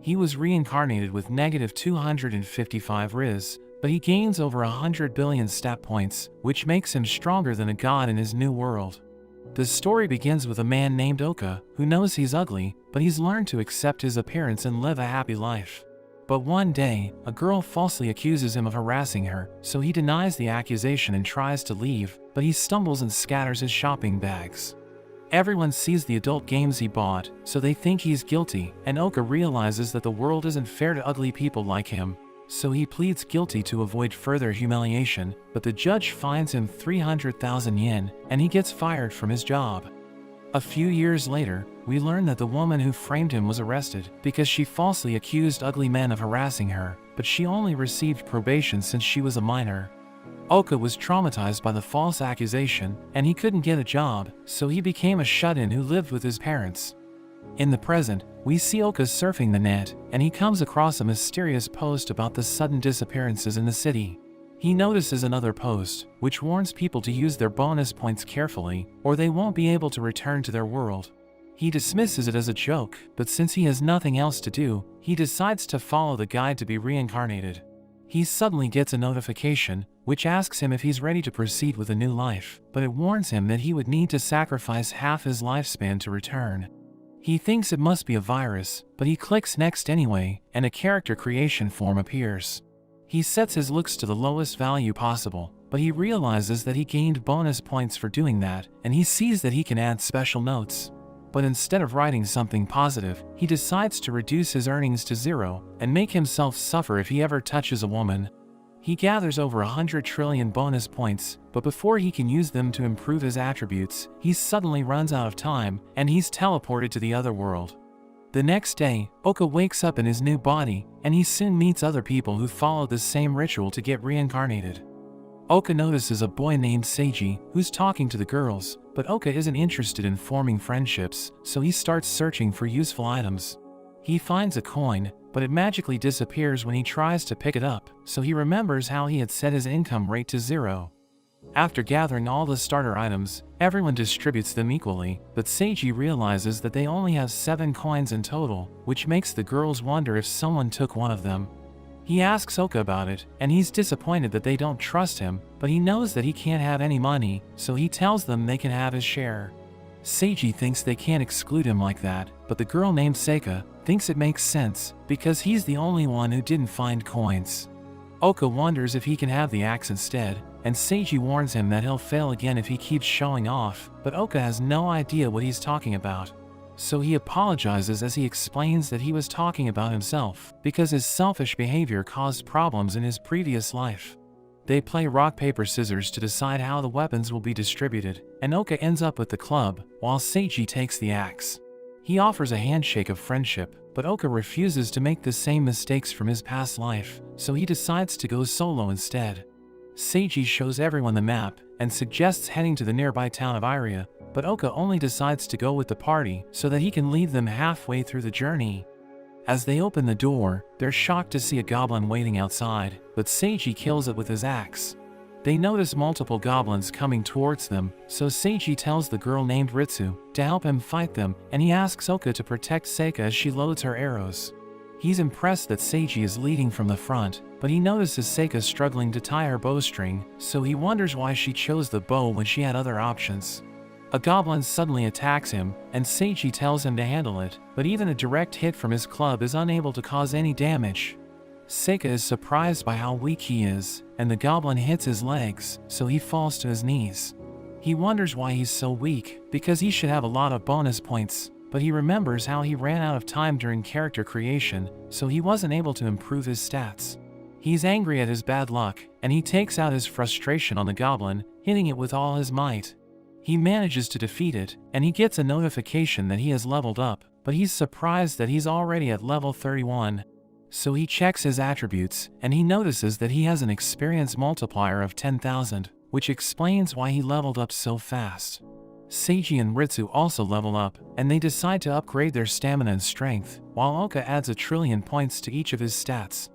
He was reincarnated with negative 255 Riz, but he gains over 100 billion stat points, which makes him stronger than a god in his new world. The story begins with a man named Oka, who knows he's ugly, but he's learned to accept his appearance and live a happy life. But one day, a girl falsely accuses him of harassing her, so he denies the accusation and tries to leave, but he stumbles and scatters his shopping bags. Everyone sees the adult games he bought, so they think he's guilty, and Oka realizes that the world isn't fair to ugly people like him. So he pleads guilty to avoid further humiliation, but the judge fines him 300,000 yen, and he gets fired from his job. A few years later, we learn that the woman who framed him was arrested because she falsely accused ugly men of harassing her, but she only received probation since she was a minor. Oka was traumatized by the false accusation, and he couldn't get a job, so he became a shut-in who lived with his parents. In the present, we see Oka surfing the net, and he comes across a mysterious post about the sudden disappearances in the city. He notices another post, which warns people to use their bonus points carefully, or they won't be able to return to their world. He dismisses it as a joke, but since he has nothing else to do, he decides to follow the guide to be reincarnated. He suddenly gets a notification, which asks him if he's ready to proceed with a new life, but it warns him that he would need to sacrifice half his lifespan to return. He thinks it must be a virus, but he clicks next anyway, and a character creation form appears. He sets his looks to the lowest value possible, but he realizes that he gained bonus points for doing that, and he sees that he can add special notes. But instead of writing something positive, he decides to reduce his earnings to 0 and make himself suffer if he ever touches a woman. He gathers over 100 trillion bonus points, but before he can use them to improve his attributes, he suddenly runs out of time, and he's teleported to the other world. The next day, Oka wakes up in his new body, and he soon meets other people who follow the same ritual to get reincarnated. Oka notices a boy named Seiji, who's talking to the girls, but Oka isn't interested in forming friendships, so he starts searching for useful items. He finds a coin, but it magically disappears when he tries to pick it up, so he remembers how he had set his income rate to 0. After gathering all the starter items, everyone distributes them equally, but Seiji realizes that they only have 7 coins in total, which makes the girls wonder if someone took one of them. He asks Oka about it, and he's disappointed that they don't trust him, but he knows that he can't have any money, so he tells them they can have his share. Seiji thinks they can't exclude him like that, but the girl named Seika thinks it makes sense, because he's the only one who didn't find coins. Oka wonders if he can have the axe instead, and Seiji warns him that he'll fail again if he keeps showing off, but Oka has no idea what he's talking about. So he apologizes as he explains that he was talking about himself, because his selfish behavior caused problems in his previous life. They play rock paper scissors to decide how the weapons will be distributed, and Oka ends up with the club, while Seiji takes the axe. He offers a handshake of friendship, but Oka refuses to make the same mistakes from his past life, so he decides to go solo instead. Seiji shows everyone the map, and suggests heading to the nearby town of Iria, but Oka only decides to go with the party so that he can leave them halfway through the journey. As they open the door, they're shocked to see a goblin waiting outside, but Seiji kills it with his axe. They notice multiple goblins coming towards them, so Seiji tells the girl named Ritsu to help him fight them, and he asks Oka to protect Seika as she loads her arrows. He's impressed that Seiji is leading from the front, but he notices Seika struggling to tie her bowstring, so he wonders why she chose the bow when she had other options. A goblin suddenly attacks him, and Seiji tells him to handle it, but even a direct hit from his club is unable to cause any damage. Seika is surprised by how weak he is, and the goblin hits his legs, so he falls to his knees. He wonders why he's so weak, because he should have a lot of bonus points, but he remembers how he ran out of time during character creation, so he wasn't able to improve his stats. He's angry at his bad luck, and he takes out his frustration on the goblin, hitting it with all his might. He manages to defeat it, and he gets a notification that he has leveled up, but he's surprised that he's already at level 31. So he checks his attributes, and he notices that he has an experience multiplier of 10,000, which explains why he leveled up so fast. Seiji and Ritsu also level up, and they decide to upgrade their stamina and strength, while Oka adds 1 trillion points to each of his stats.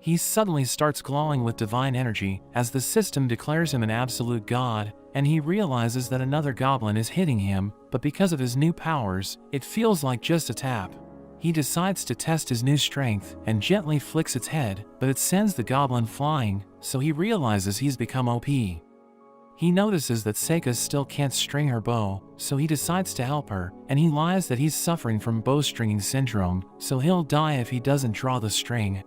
He suddenly starts glowing with divine energy, as the system declares him an absolute god, and he realizes that another goblin is hitting him, but because of his new powers, it feels like just a tap. He decides to test his new strength and gently flicks its head, but it sends the goblin flying, so he realizes he's become OP. He notices that Seika still can't string her bow, so he decides to help her, and he lies that he's suffering from bowstringing syndrome, so he'll die if he doesn't draw the string.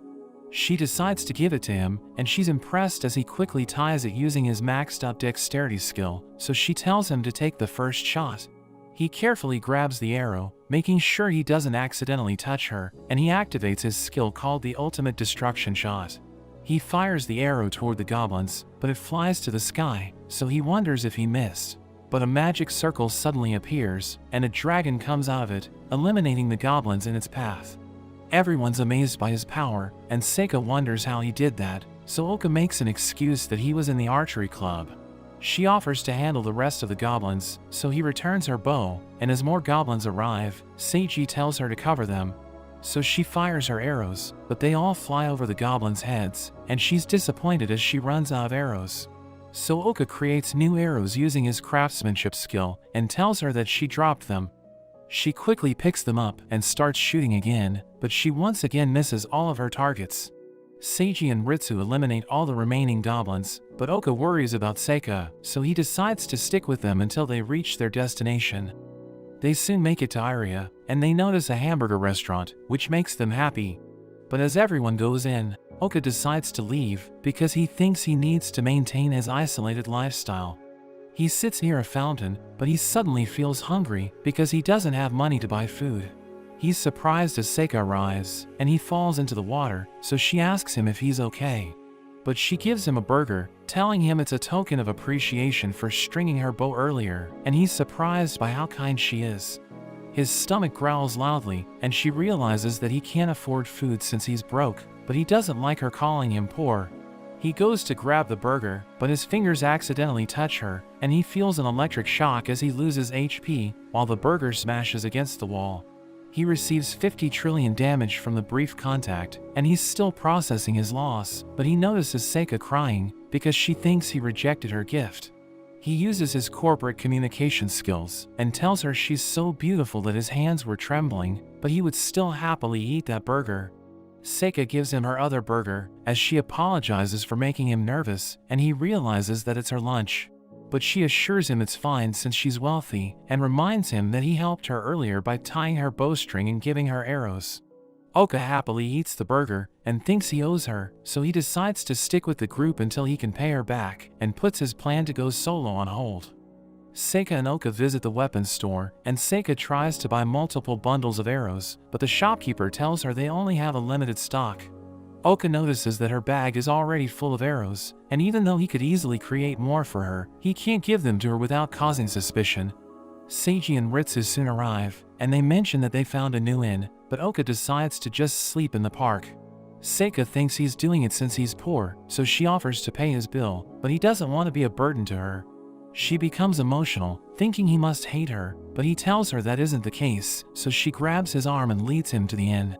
She decides to give it to him, and she's impressed as he quickly ties it using his maxed up dexterity skill, so she tells him to take the first shot. He carefully grabs the arrow, making sure he doesn't accidentally touch her, and he activates his skill called the ultimate destruction shot. He fires the arrow toward the goblins, but it flies to the sky, so he wonders if he missed. But a magic circle suddenly appears, and a dragon comes out of it, eliminating the goblins in its path. Everyone's amazed by his power, and Seika wonders how he did that, so Oka makes an excuse that he was in the archery club. She offers to handle the rest of the goblins, so he returns her bow, and as more goblins arrive, Seiji tells her to cover them. So she fires her arrows, but they all fly over the goblins' heads, and she's disappointed as she runs out of arrows. So Oka creates new arrows using his craftsmanship skill, and tells her that she dropped them. She quickly picks them up and starts shooting again, but she once again misses all of her targets. Seiji and Ritsu eliminate all the remaining goblins, but Oka worries about Seika, so he decides to stick with them until they reach their destination. They soon make it to Iria, and they notice a hamburger restaurant, which makes them happy. But as everyone goes in, Oka decides to leave because he thinks he needs to maintain his isolated lifestyle. He sits near a fountain, but he suddenly feels hungry because he doesn't have money to buy food. He's surprised as Seika arrives, and he falls into the water, so she asks him if he's okay. But she gives him a burger, telling him it's a token of appreciation for stringing her bow earlier, and he's surprised by how kind she is. His stomach growls loudly, and she realizes that he can't afford food since he's broke, but he doesn't like her calling him poor. He goes to grab the burger, but his fingers accidentally touch her, and he feels an electric shock as he loses HP, while the burger smashes against the wall. He receives 50 trillion damage from the brief contact, and he's still processing his loss, but he notices Seika crying because she thinks he rejected her gift. He uses his corporate communication skills and tells her she's so beautiful that his hands were trembling, but he would still happily eat that burger. Seika gives him her other burger, as she apologizes for making him nervous, and he realizes that it's her lunch. But she assures him it's fine since she's wealthy, and reminds him that he helped her earlier by tying her bowstring and giving her arrows. Oka happily eats the burger, and thinks he owes her, so he decides to stick with the group until he can pay her back, and puts his plan to go solo on hold. Seika and Oka visit the weapons store, and Seika tries to buy multiple bundles of arrows, but the shopkeeper tells her they only have a limited stock. Oka notices that her bag is already full of arrows, and even though he could easily create more for her, he can't give them to her without causing suspicion. Seiji and Ritsu soon arrive, and they mention that they found a new inn, but Oka decides to just sleep in the park. Seika thinks he's doing it since he's poor, so she offers to pay his bill, but he doesn't want to be a burden to her. She becomes emotional, thinking he must hate her, but he tells her that isn't the case, so she grabs his arm and leads him to the inn.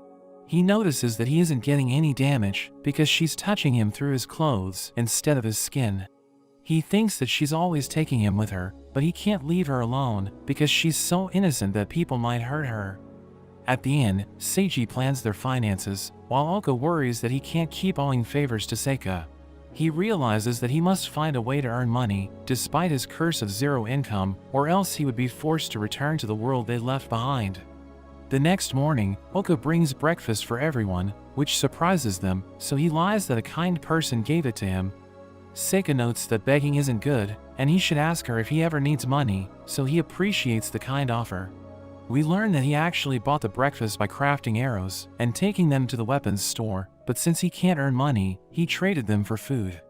He notices that he isn't getting any damage because she's touching him through his clothes instead of his skin. He thinks that she's always taking him with her, but he can't leave her alone because she's so innocent that people might hurt her. At the inn, Seiji plans their finances, while Oka worries that he can't keep owing favors to Seika. He realizes that he must find a way to earn money, despite his curse of zero income, or else he would be forced to return to the world they left behind. The next morning, Oka brings breakfast for everyone, which surprises them, so he lies that a kind person gave it to him. Seika notes that begging isn't good, and he should ask her if he ever needs money, so he appreciates the kind offer. We learn that he actually bought the breakfast by crafting arrows and taking them to the weapons store, but since he can't earn money, he traded them for food.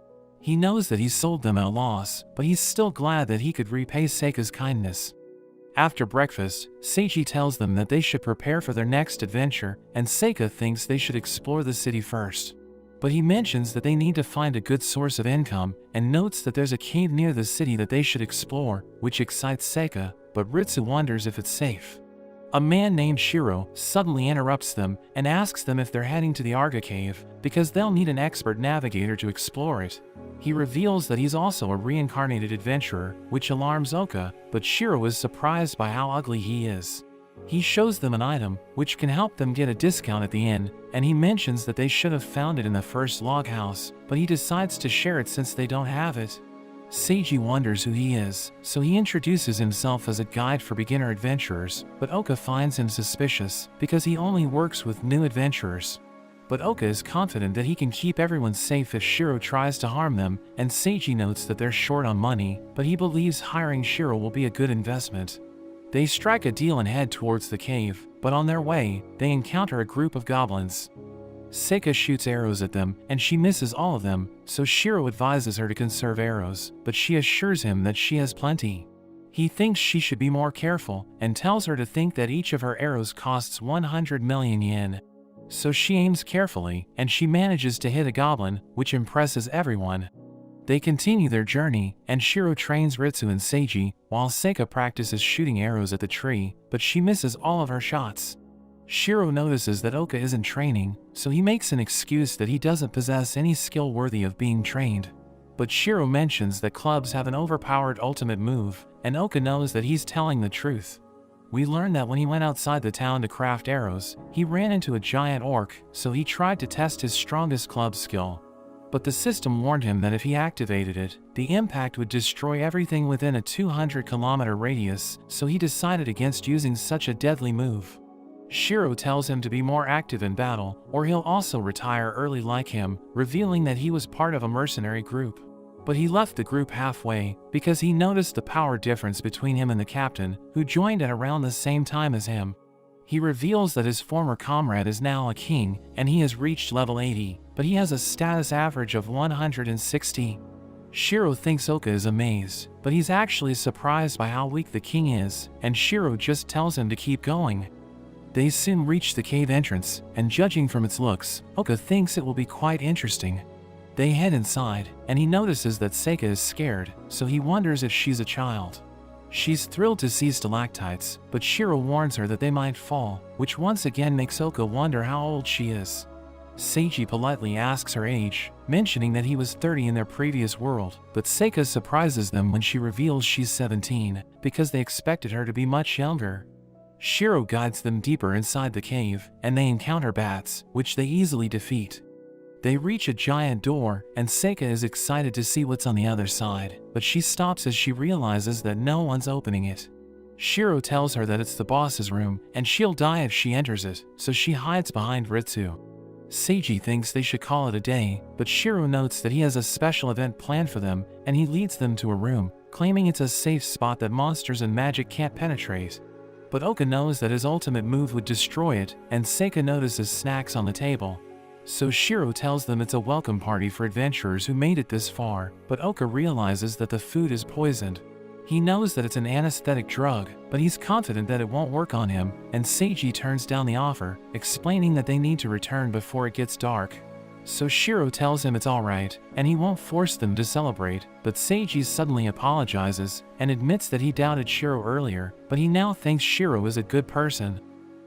He knows that he sold them at a loss, but he's still glad that he could repay Seika's kindness. After breakfast, Seiji tells them that they should prepare for their next adventure, and Seika thinks they should explore the city first. But he mentions that they need to find a good source of income, and notes that there's a cave near the city that they should explore, which excites Seika, but Ritsu wonders if it's safe. A man named Shiro suddenly interrupts them and asks them if they're heading to the Arga cave, because they'll need an expert navigator to explore it. He reveals that he's also a reincarnated adventurer, which alarms Oka, but Shiro is surprised by how ugly he is. He shows them an item, which can help them get a discount at the inn, and he mentions that they should have found it in the first log house, but he decides to share it since they don't have it. Seiji wonders who he is, so he introduces himself as a guide for beginner adventurers, but Oka finds him suspicious, because he only works with new adventurers. But Oka is confident that he can keep everyone safe if Shiro tries to harm them, and Seiji notes that they're short on money, but he believes hiring Shiro will be a good investment. They strike a deal and head towards the cave, but on their way, they encounter a group of goblins. Seika shoots arrows at them, and she misses all of them, so Shiro advises her to conserve arrows, but she assures him that she has plenty. He thinks she should be more careful, and tells her to think that each of her arrows costs 100 million yen. So she aims carefully, and she manages to hit a goblin, which impresses everyone. They continue their journey, and Shiro trains Ritsu and Seiji, while Seika practices shooting arrows at the tree, but she misses all of her shots. Shiro notices that Oka isn't training, so he makes an excuse that he doesn't possess any skill worthy of being trained. But Shiro mentions that clubs have an overpowered ultimate move, and Oka knows that he's telling the truth. We learn that when he went outside the town to craft arrows, he ran into a giant orc, so he tried to test his strongest club skill. But the system warned him that if he activated it, the impact would destroy everything within a 200-kilometer radius, so he decided against using such a deadly move. Shiro tells him to be more active in battle, or he'll also retire early like him, revealing that he was part of a mercenary group. But he left the group halfway, because he noticed the power difference between him and the captain, who joined at around the same time as him. He reveals that his former comrade is now a king, and he has reached level 80, but he has a status average of 160. Shiro thinks Oka is amazed, but he's actually surprised by how weak the king is, and Shiro just tells him to keep going. They soon reach the cave entrance, and judging from its looks, Oka thinks it will be quite interesting. They head inside, and he notices that Seika is scared, so he wonders if she's a child. She's thrilled to see stalactites, but Shiro warns her that they might fall, which once again makes Oka wonder how old she is. Seiji politely asks her age, mentioning that he was 30 in their previous world, but Seika surprises them when she reveals she's 17, because they expected her to be much younger. Shiro guides them deeper inside the cave, and they encounter bats, which they easily defeat. They reach a giant door, and Seika is excited to see what's on the other side, but she stops as she realizes that no one's opening it. Shiro tells her that it's the boss's room, and she'll die if she enters it, so she hides behind Ritsu. Seiji thinks they should call it a day, but Shiro notes that he has a special event planned for them, and he leads them to a room, claiming it's a safe spot that monsters and magic can't penetrate. But Oka knows that his ultimate move would destroy it, and Seika notices snacks on the table. So Shiro tells them it's a welcome party for adventurers who made it this far, but Oka realizes that the food is poisoned. He knows that it's an anesthetic drug, but he's confident that it won't work on him, and Seiji turns down the offer, explaining that they need to return before it gets dark. So Shiro tells him it's alright, and he won't force them to celebrate, but Seiji suddenly apologizes, and admits that he doubted Shiro earlier, but he now thinks Shiro is a good person.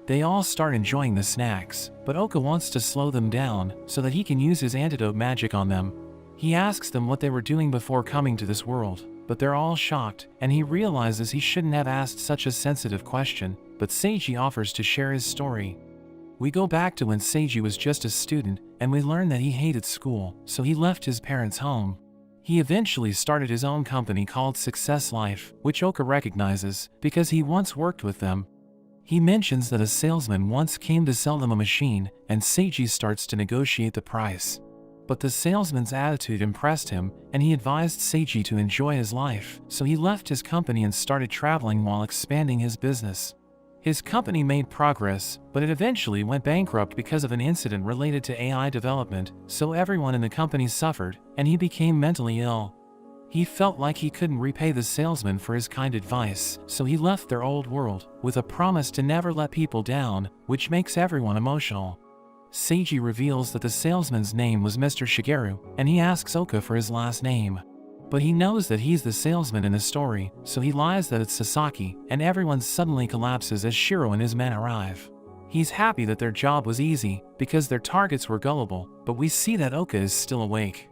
They all start enjoying the snacks, but Oka wants to slow them down, so that he can use his antidote magic on them. He asks them what they were doing before coming to this world, but they're all shocked, and he realizes he shouldn't have asked such a sensitive question, but Seiji offers to share his story. We go back to when Seiji was just a student, and we learn that he hated school, so he left his parents' home. He eventually started his own company called Success Life, which Oka recognizes, because he once worked with them. He mentions that a salesman once came to sell them a machine, and Seiji starts to negotiate the price. But the salesman's attitude impressed him, and he advised Seiji to enjoy his life, so he left his company and started traveling while expanding his business. His company made progress, but it eventually went bankrupt because of an incident related to AI development, so everyone in the company suffered, and he became mentally ill. He felt like he couldn't repay the salesman for his kind advice, so he left their old world, with a promise to never let people down, which makes everyone emotional. Seiji reveals that the salesman's name was Mr. Shigeru, and he asks Oka for his last name. But he knows that he's the salesman in the story, so he lies that it's Sasaki, and everyone suddenly collapses as Shiro and his men arrive. He's happy that their job was easy, because their targets were gullible, but we see that Oka is still awake.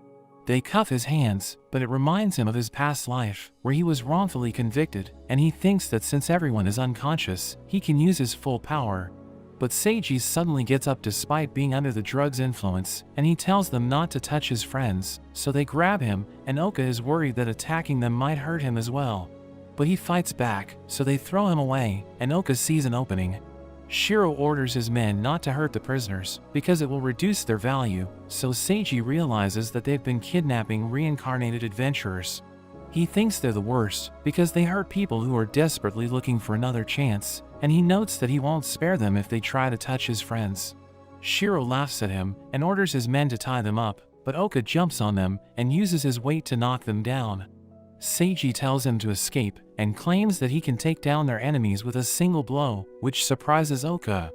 They cuff his hands, but it reminds him of his past life, where he was wrongfully convicted, and he thinks that since everyone is unconscious, he can use his full power. But Seiji suddenly gets up despite being under the drug's influence, and he tells them not to touch his friends, so they grab him, and Oka is worried that attacking them might hurt him as well. But he fights back, so they throw him away, and Oka sees an opening. Shiro orders his men not to hurt the prisoners, because it will reduce their value, so Seiji realizes that they've been kidnapping reincarnated adventurers. He thinks they're the worst, because they hurt people who are desperately looking for another chance, and he notes that he won't spare them if they try to touch his friends. Shiro laughs at him, and orders his men to tie them up, but Oka jumps on them, and uses his weight to knock them down. Seiji tells him to escape, and claims that he can take down their enemies with a single blow, which surprises Oka.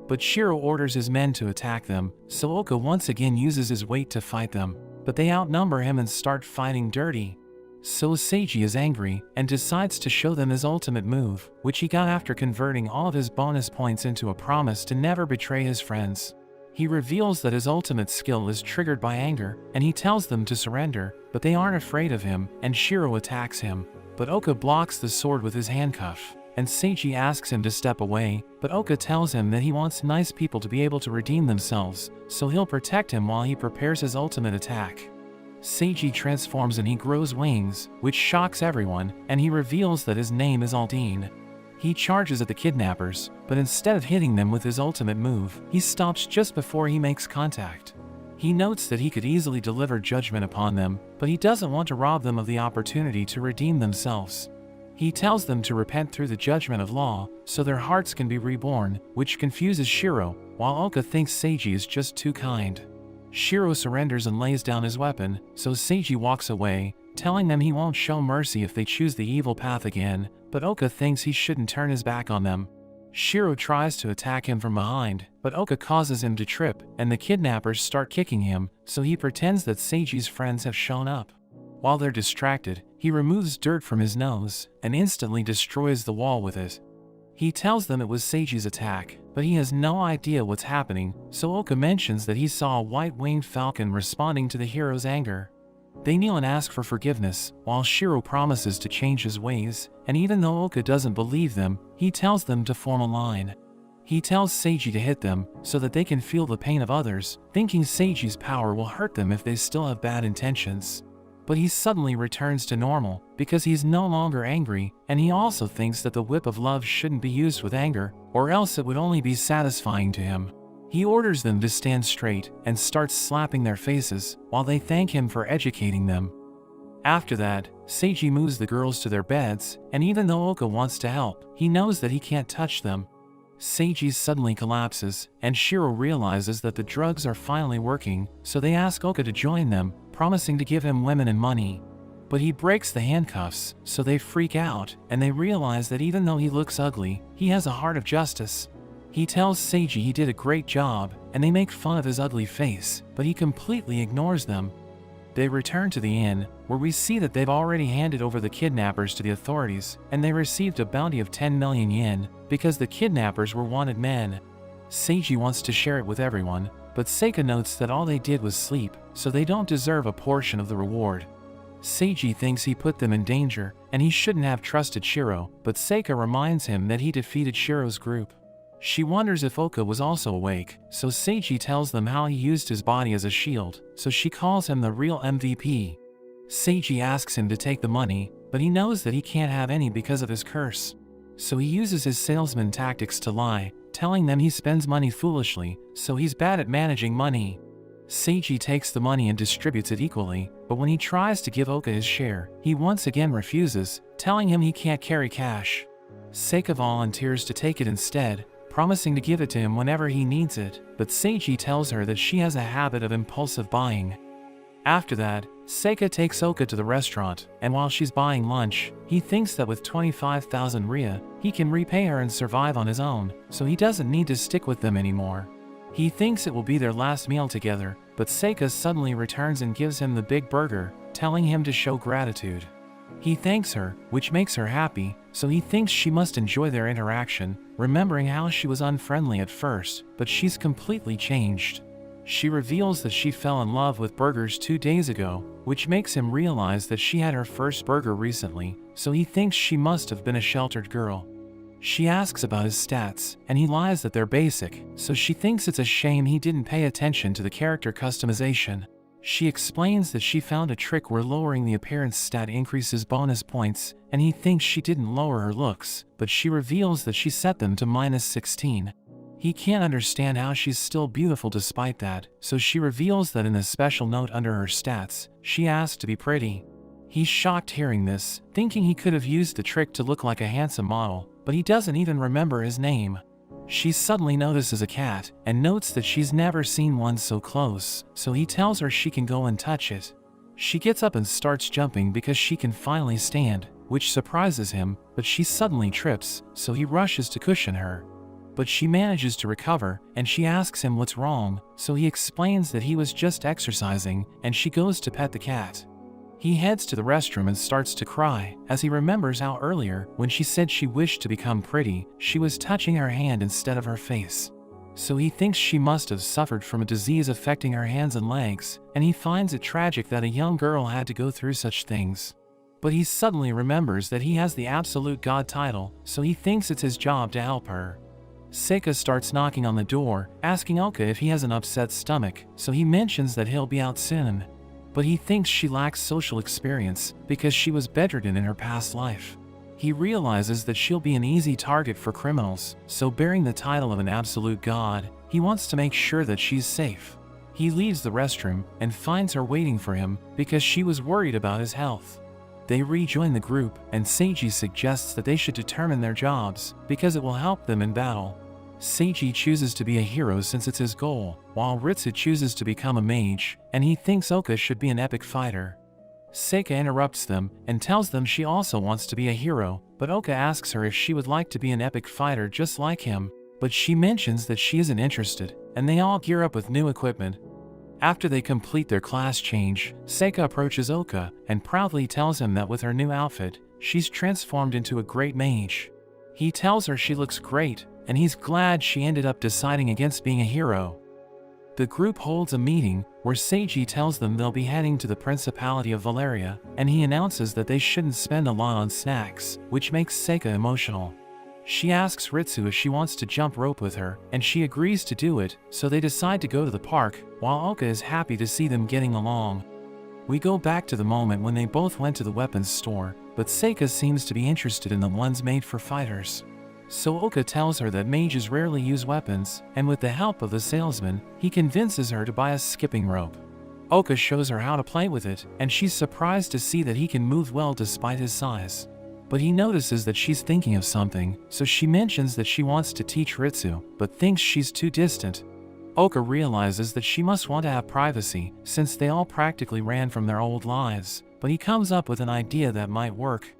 But Shiro orders his men to attack them, so Oka once again uses his weight to fight them, but they outnumber him and start fighting dirty. So Seiji is angry, and decides to show them his ultimate move, which he got after converting all of his bonus points into a promise to never betray his friends. He reveals that his ultimate skill is triggered by anger, and he tells them to surrender, but they aren't afraid of him, and Shiro attacks him. But Oka blocks the sword with his handcuff, and Seiji asks him to step away, but Oka tells him that he wants nice people to be able to redeem themselves, so he'll protect him while he prepares his ultimate attack. Seiji transforms and he grows wings, which shocks everyone, and he reveals that his name is Aldine. He charges at the kidnappers, but instead of hitting them with his ultimate move, he stops just before he makes contact. He notes that he could easily deliver judgment upon them, but he doesn't want to rob them of the opportunity to redeem themselves. He tells them to repent through the judgment of law, so their hearts can be reborn, which confuses Shiro, while Oka thinks Seiji is just too kind. Shiro surrenders and lays down his weapon, so Seiji walks away, telling them he won't show mercy if they choose the evil path again, but Oka thinks he shouldn't turn his back on them. Shiro tries to attack him from behind, but Oka causes him to trip, and the kidnappers start kicking him, so he pretends that Seiji's friends have shown up. While they're distracted, he removes dirt from his nose, and instantly destroys the wall with it. He tells them it was Seiji's attack, but he has no idea what's happening, so Oka mentions that he saw a white-winged falcon responding to the hero's anger. They kneel and ask for forgiveness, while Shiro promises to change his ways, and even though Oka doesn't believe them, he tells them to form a line. He tells Seiji to hit them, so that they can feel the pain of others, thinking Seiji's power will hurt them if they still have bad intentions. But he suddenly returns to normal, because he's no longer angry, and he also thinks that the whip of love shouldn't be used with anger, or else it would only be satisfying to him. He orders them to stand straight, and starts slapping their faces, while they thank him for educating them. After that, Seiji moves the girls to their beds, and even though Oka wants to help, he knows that he can't touch them. Seiji suddenly collapses, and Shiro realizes that the drugs are finally working, so they ask Oka to join them, promising to give him women and money. But he breaks the handcuffs, so they freak out, and they realize that even though he looks ugly, he has a heart of justice. He tells Seiji he did a great job, and they make fun of his ugly face, but he completely ignores them. They return to the inn, where we see that they've already handed over the kidnappers to the authorities, and they received a bounty of 10 million yen, because the kidnappers were wanted men. Seiji wants to share it with everyone, but Seika notes that all they did was sleep, so they don't deserve a portion of the reward. Seiji thinks he put them in danger, and he shouldn't have trusted Shiro, but Seika reminds him that he defeated Shiro's group. She wonders if Oka was also awake, so Seiji tells them how he used his body as a shield, so she calls him the real MVP. Seiji asks him to take the money, but he knows that he can't have any because of his curse. So he uses his salesman tactics to lie, telling them he spends money foolishly, so he's bad at managing money. Seiji takes the money and distributes it equally, but when he tries to give Oka his share, he once again refuses, telling him he can't carry cash. Seika volunteers to take it instead, promising to give it to him whenever he needs it, but Seiji tells her that she has a habit of impulsive buying. After that, Seika takes Oka to the restaurant, and while she's buying lunch, he thinks that with 25,000 rya, he can repay her and survive on his own, so he doesn't need to stick with them anymore. He thinks it will be their last meal together, but Seika suddenly returns and gives him the big burger, telling him to show gratitude. He thanks her, which makes her happy, so he thinks she must enjoy their interaction, remembering how she was unfriendly at first, but she's completely changed. She reveals that she fell in love with burgers 2 days ago, which makes him realize that she had her first burger recently, so he thinks she must have been a sheltered girl. She asks about his stats, and he lies that they're basic, so she thinks it's a shame he didn't pay attention to the character customization. She explains that she found a trick where lowering the appearance stat increases bonus points, and he thinks she didn't lower her looks, but she reveals that she set them to -16. He can't understand how she's still beautiful despite that, so she reveals that in a special note under her stats, she asked to be pretty. He's shocked hearing this, thinking he could have used the trick to look like a handsome model, but he doesn't even remember his name. She suddenly notices a cat, and notes that she's never seen one so close, so he tells her she can go and touch it. She gets up and starts jumping because she can finally stand, which surprises him, but she suddenly trips, so he rushes to cushion her. But she manages to recover, and she asks him what's wrong, so he explains that he was just exercising, and she goes to pet the cat. He heads to the restroom and starts to cry, as he remembers how earlier, when she said she wished to become pretty, she was touching her hand instead of her face. So he thinks she must have suffered from a disease affecting her hands and legs, and he finds it tragic that a young girl had to go through such things. But he suddenly remembers that he has the absolute god title, so he thinks it's his job to help her. Seika starts knocking on the door, asking Oka if he has an upset stomach, so he mentions that he'll be out soon. But he thinks she lacks social experience, because she was bedridden in her past life. He realizes that she'll be an easy target for criminals, so bearing the title of an absolute god, he wants to make sure that she's safe. He leaves the restroom, and finds her waiting for him, because she was worried about his health. They rejoin the group, and Seiji suggests that they should determine their jobs, because it will help them in battle. Seiji chooses to be a hero since it's his goal, while Ritsu chooses to become a mage, and he thinks Oka should be an epic fighter. Seika interrupts them, and tells them she also wants to be a hero, but Oka asks her if she would like to be an epic fighter just like him, but she mentions that she isn't interested, and they all gear up with new equipment. After they complete their class change, Seika approaches Oka, and proudly tells him that with her new outfit, she's transformed into a great mage. He tells her she looks great, and he's glad she ended up deciding against being a hero. The group holds a meeting, where Seiji tells them they'll be heading to the Principality of Valeria, and he announces that they shouldn't spend a lot on snacks, which makes Seika emotional. She asks Ritsu if she wants to jump rope with her, and she agrees to do it, so they decide to go to the park, while Oka is happy to see them getting along. We go back to the moment when they both went to the weapons store, but Seika seems to be interested in the ones made for fighters. So Oka tells her that mages rarely use weapons, and with the help of the salesman, he convinces her to buy a skipping rope. Oka shows her how to play with it, and she's surprised to see that he can move well despite his size. But he notices that she's thinking of something, so she mentions that she wants to teach Ritsu, but thinks she's too distant. Oka realizes that she must want to have privacy, since they all practically ran from their old lives, but he comes up with an idea that might work.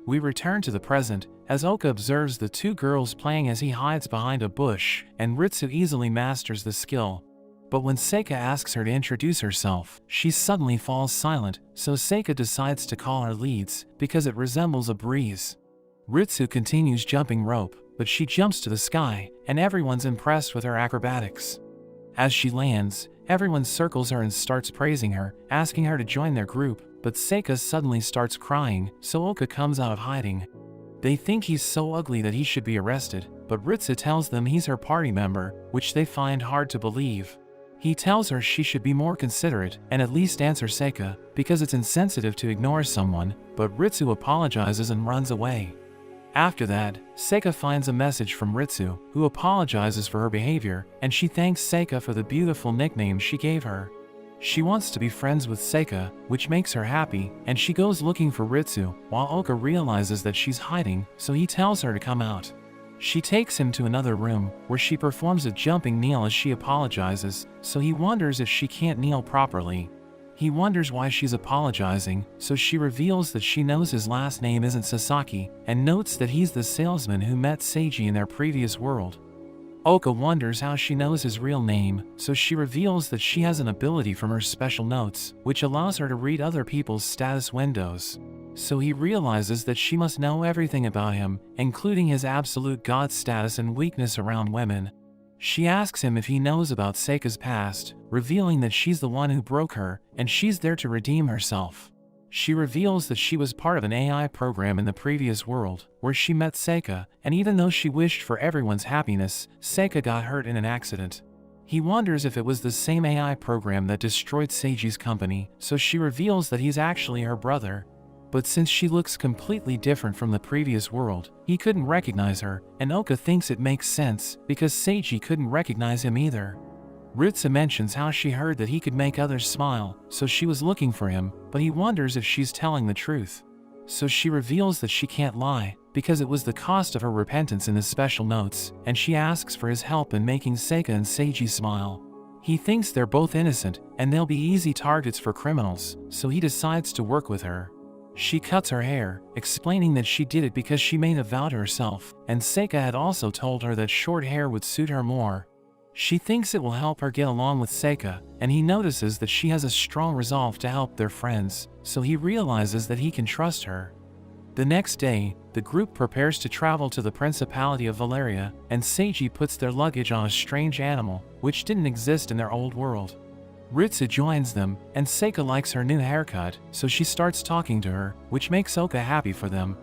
We return to the present, as Oka observes the two girls playing as he hides behind a bush, and Ritsu easily masters the skill. But when Seika asks her to introduce herself, she suddenly falls silent, so Seika decides to call her leads, because it resembles a breeze. Ritsu continues jumping rope, but she jumps to the sky, and everyone's impressed with her acrobatics. As she lands, everyone circles her and starts praising her, asking her to join their group, but Seika suddenly starts crying, so Oka comes out of hiding. They think he's so ugly that he should be arrested, but Ritsu tells them he's her party member, which they find hard to believe. He tells her she should be more considerate and at least answer Seika, because it's insensitive to ignore someone, but Ritsu apologizes and runs away. After that, Seika finds a message from Ritsu, who apologizes for her behavior, and she thanks Seika for the beautiful nickname she gave her. She wants to be friends with Seika, which makes her happy, and she goes looking for Ritsu, while Oka realizes that she's hiding, so he tells her to come out. She takes him to another room, where she performs a jumping kneel as she apologizes, so he wonders if she can't kneel properly. He wonders why she's apologizing, so she reveals that she knows his last name isn't Sasaki, and notes that he's the salesman who met Seiji in their previous world. Oka wonders how she knows his real name, so she reveals that she has an ability from her special notes, which allows her to read other people's status windows. So he realizes that she must know everything about him, including his absolute god status and weakness around women. She asks him if he knows about Seika's past, revealing that she's the one who broke her, and she's there to redeem herself. She reveals that she was part of an AI program in the previous world, where she met Seika, and even though she wished for everyone's happiness, Seika got hurt in an accident. He wonders if it was the same AI program that destroyed Seiji's company, so she reveals that he's actually her brother. But since she looks completely different from the previous world, he couldn't recognize her, and Oka thinks it makes sense, because Seiji couldn't recognize him either. Ritsu mentions how she heard that he could make others smile, so she was looking for him, but he wonders if she's telling the truth. So she reveals that she can't lie, because it was the cost of her repentance in the special notes, and she asks for his help in making Seika and Seiji smile. He thinks they're both innocent, and they'll be easy targets for criminals, so he decides to work with her. She cuts her hair, explaining that she did it because she made a vow to herself, and Seika had also told her that short hair would suit her more. She thinks it will help her get along with Seika, and he notices that she has a strong resolve to help their friends, so he realizes that he can trust her. The next day, the group prepares to travel to the Principality of Valeria, and Seiji puts their luggage on a strange animal, which didn't exist in their old world. Ritsu joins them, and Seika likes her new haircut, so she starts talking to her, which makes Oka happy for them.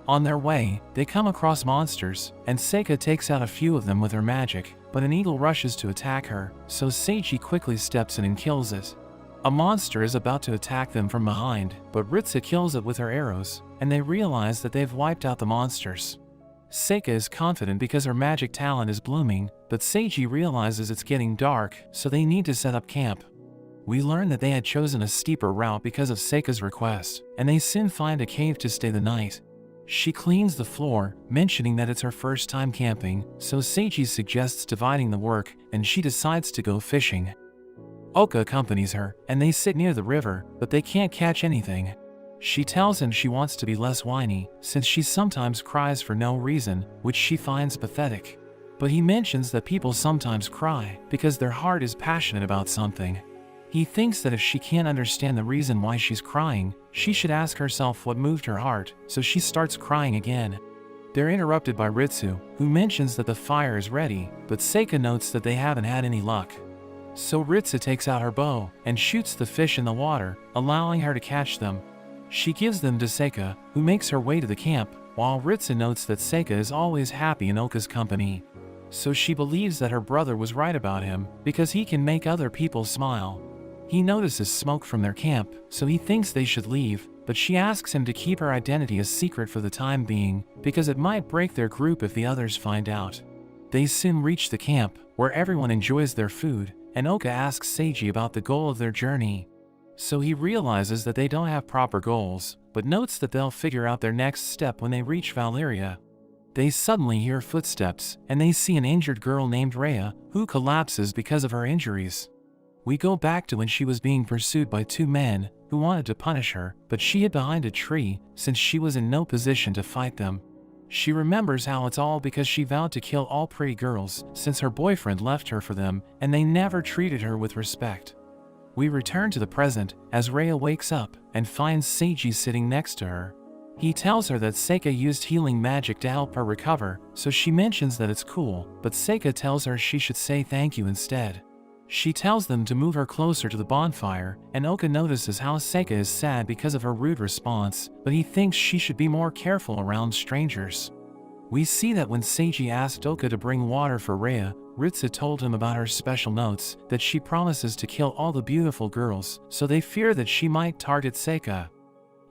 On their way, they come across monsters, and Seika takes out a few of them with her magic, but an eagle rushes to attack her, so Seiji quickly steps in and kills it. A monster is about to attack them from behind, but Ritsu kills it with her arrows, and they realize that they've wiped out the monsters. Seika is confident because her magic talent is blooming, but Seiji realizes it's getting dark, so they need to set up camp. We learn that they had chosen a steeper route because of Seika's request, and they soon find a cave to stay the night. She cleans the floor, mentioning that it's her first time camping, so Seiji suggests dividing the work, and she decides to go fishing. Oka accompanies her, and they sit near the river, but they can't catch anything. She tells him she wants to be less whiny, since she sometimes cries for no reason, which she finds pathetic. But he mentions that people sometimes cry because their heart is passionate about something. He thinks that if she can't understand the reason why she's crying, she should ask herself what moved her heart, so she starts crying again. They're interrupted by Ritsu, who mentions that the fire is ready, but Seika notes that they haven't had any luck. So Ritsu takes out her bow and shoots the fish in the water, allowing her to catch them. She gives them to Seika, who makes her way to the camp, while Ritsu notes that Seika is always happy in Oka's company. So she believes that her brother was right about him, because he can make other people smile. He notices smoke from their camp, so he thinks they should leave, but she asks him to keep her identity a secret for the time being, because it might break their group if the others find out. They soon reach the camp, where everyone enjoys their food, and Oka asks Seiji about the goal of their journey. So he realizes that they don't have proper goals, but notes that they'll figure out their next step when they reach Valeria. They suddenly hear footsteps, and they see an injured girl named Rhea, who collapses because of her injuries. We go back to when she was being pursued by two men, who wanted to punish her, but she hid behind a tree, since she was in no position to fight them. She remembers how it's all because she vowed to kill all pretty girls, since her boyfriend left her for them, and they never treated her with respect. We return to the present, as Rhea wakes up, and finds Seiji sitting next to her. He tells her that Seika used healing magic to help her recover, so she mentions that it's cool, but Seika tells her she should say thank you instead. She tells them to move her closer to the bonfire, and Oka notices how Seika is sad because of her rude response, but he thinks she should be more careful around strangers. We see that when Seiji asked Oka to bring water for Rhea, Ritsu told him about her special notes, that she promises to kill all the beautiful girls, so they fear that she might target Seika.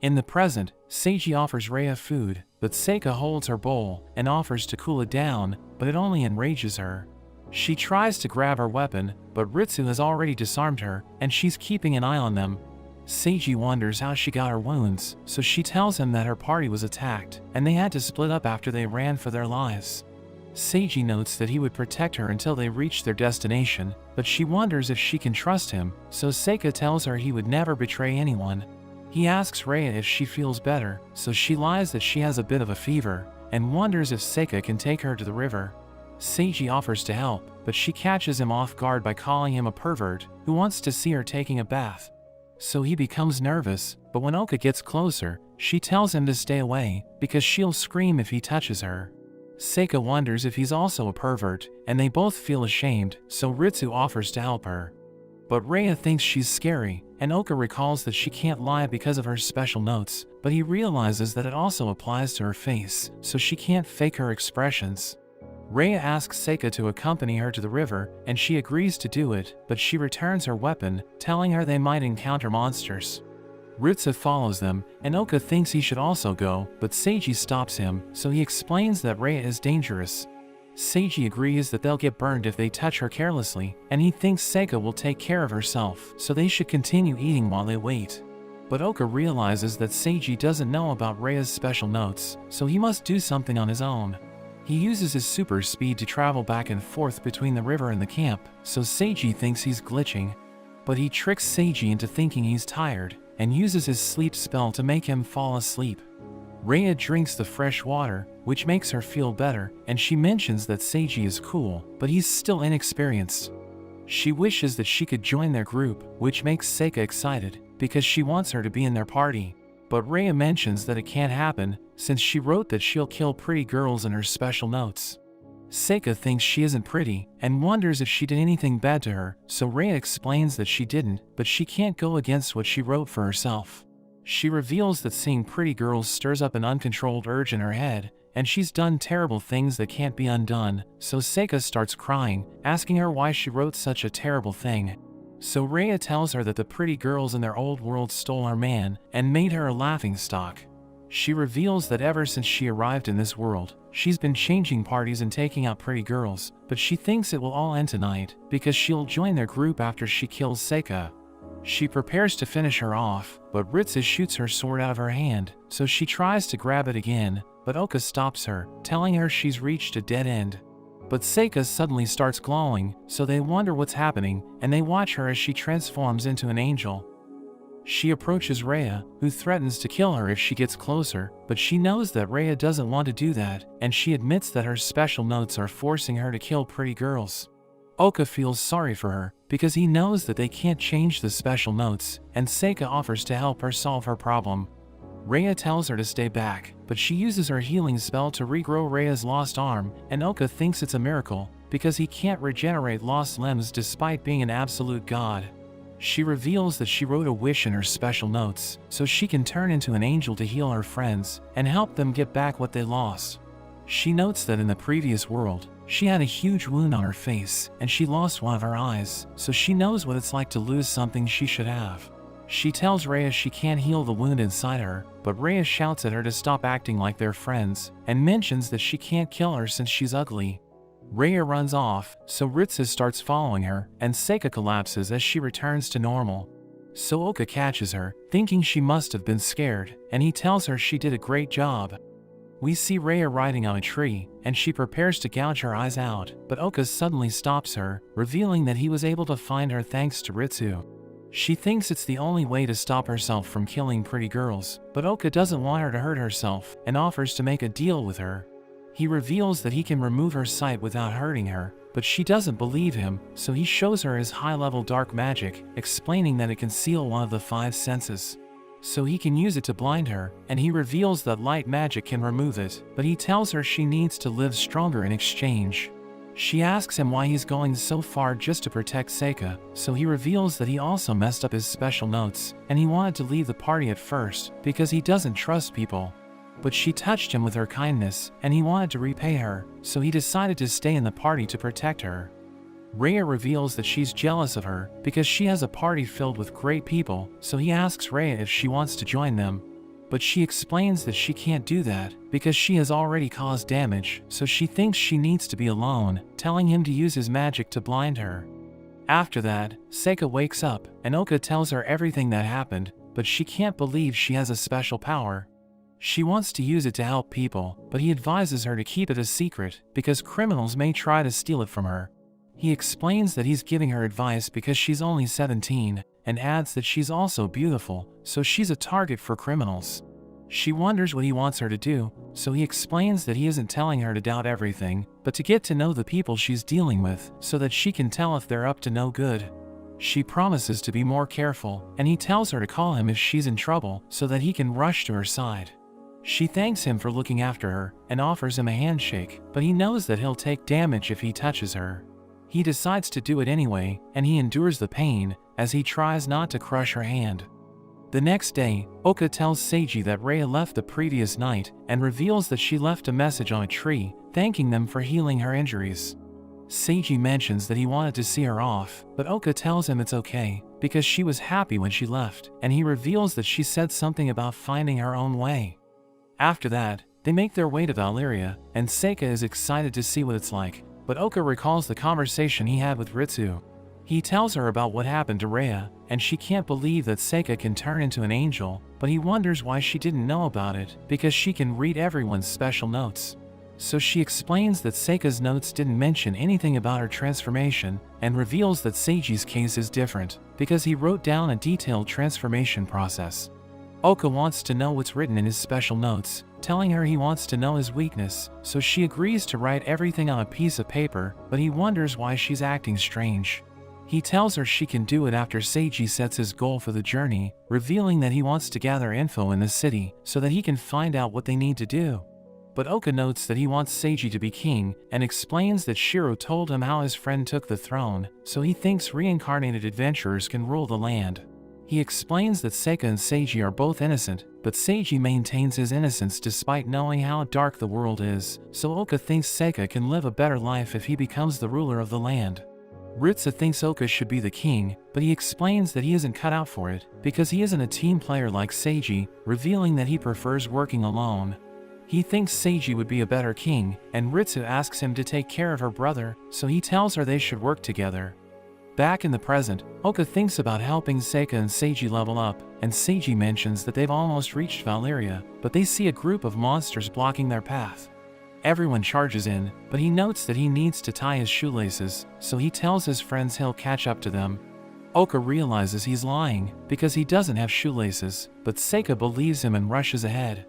In the present, Seiji offers Rhea food, but Seika holds her bowl and offers to cool it down, but it only enrages her. She tries to grab her weapon, but Ritsu has already disarmed her, and she's keeping an eye on them. Seiji wonders how she got her wounds, so she tells him that her party was attacked, and they had to split up after they ran for their lives. Seiji notes that he would protect her until they reached their destination, but she wonders if she can trust him, so Seika tells her he would never betray anyone. He asks Rhea if she feels better, so she lies that she has a bit of a fever, and wonders if Seika can take her to the river. Seiji offers to help, but she catches him off guard by calling him a pervert who wants to see her taking a bath. So he becomes nervous, but when Oka gets closer, she tells him to stay away, because she'll scream if he touches her. Seika wonders if he's also a pervert, and they both feel ashamed, so Ritsu offers to help her. But Rhea thinks she's scary, and Oka recalls that she can't lie because of her special notes, but he realizes that it also applies to her face, so she can't fake her expressions. Rhea asks Seika to accompany her to the river, and she agrees to do it, but she returns her weapon, telling her they might encounter monsters. Ritsu follows them, and Oka thinks he should also go, but Seiji stops him, so he explains that Rhea is dangerous. Seiji agrees that they'll get burned if they touch her carelessly, and he thinks Seika will take care of herself, so they should continue eating while they wait. But Oka realizes that Seiji doesn't know about Rhea's special notes, so he must do something on his own. He uses his super speed to travel back and forth between the river and the camp, so Seiji thinks he's glitching. But he tricks Seiji into thinking he's tired, and uses his sleep spell to make him fall asleep. Rhea drinks the fresh water, which makes her feel better, and she mentions that Seiji is cool, but he's still inexperienced. She wishes that she could join their group, which makes Seika excited, because she wants her to be in their party. But Rhea mentions that it can't happen, since she wrote that she'll kill pretty girls in her special notes. Seika thinks she isn't pretty, and wonders if she did anything bad to her, so Rhea explains that she didn't, but she can't go against what she wrote for herself. She reveals that seeing pretty girls stirs up an uncontrolled urge in her head, and she's done terrible things that can't be undone, so Seika starts crying, asking her why she wrote such a terrible thing. So Rhea tells her that the pretty girls in their old world stole her man, and made her a laughingstock. She reveals that ever since she arrived in this world, she's been changing parties and taking out pretty girls, but she thinks it will all end tonight, because she'll join their group after she kills Seika. She prepares to finish her off, but Ritsu shoots her sword out of her hand, so she tries to grab it again, but Oka stops her, telling her she's reached a dead end. But Seika suddenly starts glowing, so they wonder what's happening, and they watch her as she transforms into an angel. She approaches Rhea, who threatens to kill her if she gets closer, but she knows that Rhea doesn't want to do that, and she admits that her special notes are forcing her to kill pretty girls. Oka feels sorry for her, because he knows that they can't change the special notes, and Seika offers to help her solve her problem. Rhea tells her to stay back, but she uses her healing spell to regrow Rhea's lost arm, and Oka thinks it's a miracle, because he can't regenerate lost limbs despite being an absolute god. She reveals that she wrote a wish in her special notes, so she can turn into an angel to heal her friends, and help them get back what they lost. She notes that in the previous world, she had a huge wound on her face, and she lost one of her eyes, so she knows what it's like to lose something she should have. She tells Rhea she can't heal the wound inside her, but Rhea shouts at her to stop acting like they're friends, and mentions that she can't kill her since she's ugly. Rhea runs off, so Ritsu starts following her, and Seika collapses as she returns to normal. So Oka catches her, thinking she must have been scared, and he tells her she did a great job. We see Rhea riding on a tree, and she prepares to gouge her eyes out, but Oka suddenly stops her, revealing that he was able to find her thanks to Ritsu. She thinks it's the only way to stop herself from killing pretty girls, but Oka doesn't want her to hurt herself, and offers to make a deal with her. He reveals that he can remove her sight without hurting her, but she doesn't believe him, so he shows her his high-level dark magic, explaining that it can seal one of the 5 senses. So he can use it to blind her, and he reveals that light magic can remove it, but he tells her she needs to live stronger in exchange. She asks him why he's going so far just to protect Seika, so he reveals that he also messed up his special notes, and he wanted to leave the party at first, because he doesn't trust people. But she touched him with her kindness, and he wanted to repay her, so he decided to stay in the party to protect her. Rhea reveals that she's jealous of her, because she has a party filled with great people, so he asks Rhea if she wants to join them. But she explains that she can't do that, because she has already caused damage, so she thinks she needs to be alone, telling him to use his magic to blind her. After that, Seika wakes up, and Oka tells her everything that happened, but she can't believe she has a special power. She wants to use it to help people, but he advises her to keep it a secret, because criminals may try to steal it from her. He explains that he's giving her advice because she's only 17, and adds that she's also beautiful, so she's a target for criminals. She wonders what he wants her to do, so he explains that he isn't telling her to doubt everything, but to get to know the people she's dealing with, so that she can tell if they're up to no good. She promises to be more careful, and he tells her to call him if she's in trouble, so that he can rush to her side. She thanks him for looking after her and offers him a handshake, but he knows that he'll take damage if he touches her. He decides to do it anyway, and he endures the pain as he tries not to crush her hand. The next day, Oka tells Seiji that Rhea left the previous night and reveals that she left a message on a tree, thanking them for healing her injuries. Seiji mentions that he wanted to see her off, but Oka tells him it's okay, because she was happy when she left, and he reveals that she said something about finding her own way. After that, they make their way to Valeria, and Seika is excited to see what it's like, but Oka recalls the conversation he had with Ritsu. He tells her about what happened to Rhea, and she can't believe that Seika can turn into an angel, but he wonders why she didn't know about it, because she can read everyone's special notes. So she explains that Seika's notes didn't mention anything about her transformation, and reveals that Seiji's case is different, because he wrote down a detailed transformation process. Oka wants to know what's written in his special notes, telling her he wants to know his weakness, so she agrees to write everything on a piece of paper, but he wonders why she's acting strange. He tells her she can do it after Seiji sets his goal for the journey, revealing that he wants to gather info in the city so that he can find out what they need to do. But Oka notes that he wants Seiji to be king and explains that Shiro told him how his friend took the throne, so he thinks reincarnated adventurers can rule the land. He explains that Seika and Seiji are both innocent, but Seiji maintains his innocence despite knowing how dark the world is, so Oka thinks Seika can live a better life if he becomes the ruler of the land. Ritsu thinks Oka should be the king, but he explains that he isn't cut out for it, because he isn't a team player like Seiji, revealing that he prefers working alone. He thinks Seiji would be a better king, and Ritsu asks him to take care of her brother, so he tells her they should work together. Back in the present, Oka thinks about helping Seika and Seiji level up, and Seiji mentions that they've almost reached Valeria, but they see a group of monsters blocking their path. Everyone charges in, but he notes that he needs to tie his shoelaces, so he tells his friends he'll catch up to them. Oka realizes he's lying, because he doesn't have shoelaces, but Seika believes him and rushes ahead.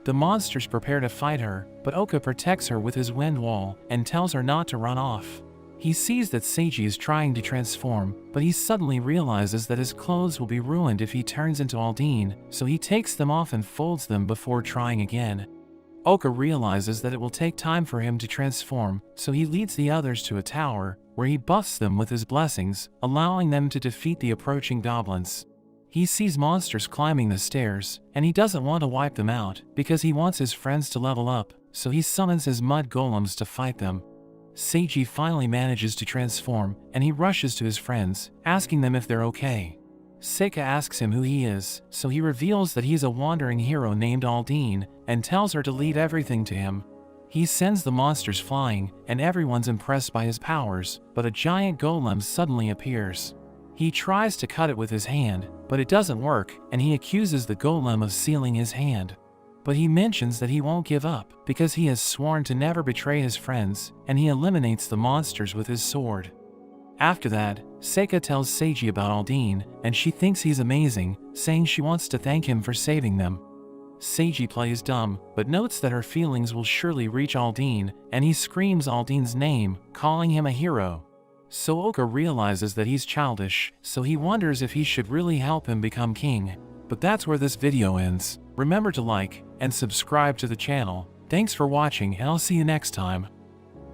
The monsters prepare to fight her, but Oka protects her with his wind wall and tells her not to run off. He sees that Seiji is trying to transform, but he suddenly realizes that his clothes will be ruined if he turns into Aldine, so he takes them off and folds them before trying again. Oka realizes that it will take time for him to transform, so he leads the others to a tower, where he buffs them with his blessings, allowing them to defeat the approaching goblins. He sees monsters climbing the stairs, and he doesn't want to wipe them out, because he wants his friends to level up, so he summons his mud golems to fight them. Seiji finally manages to transform, and he rushes to his friends, asking them if they're okay. Seika asks him who he is, so he reveals that he's a wandering hero named Aldine, and tells her to leave everything to him. He sends the monsters flying, and everyone's impressed by his powers, but a giant golem suddenly appears. He tries to cut it with his hand, but it doesn't work, and he accuses the golem of sealing his hand. But he mentions that he won't give up, because he has sworn to never betray his friends, and he eliminates the monsters with his sword. After that, Seika tells Seiji about Aldine, and she thinks he's amazing, saying she wants to thank him for saving them. Seiji plays dumb, but notes that her feelings will surely reach Aldine, and he screams Aldine's name, calling him a hero. So Oka realizes that he's childish, so he wonders if he should really help him become king. But that's where this video ends. Remember to like and subscribe to the channel. Thanks for watching, and I'll see you next time.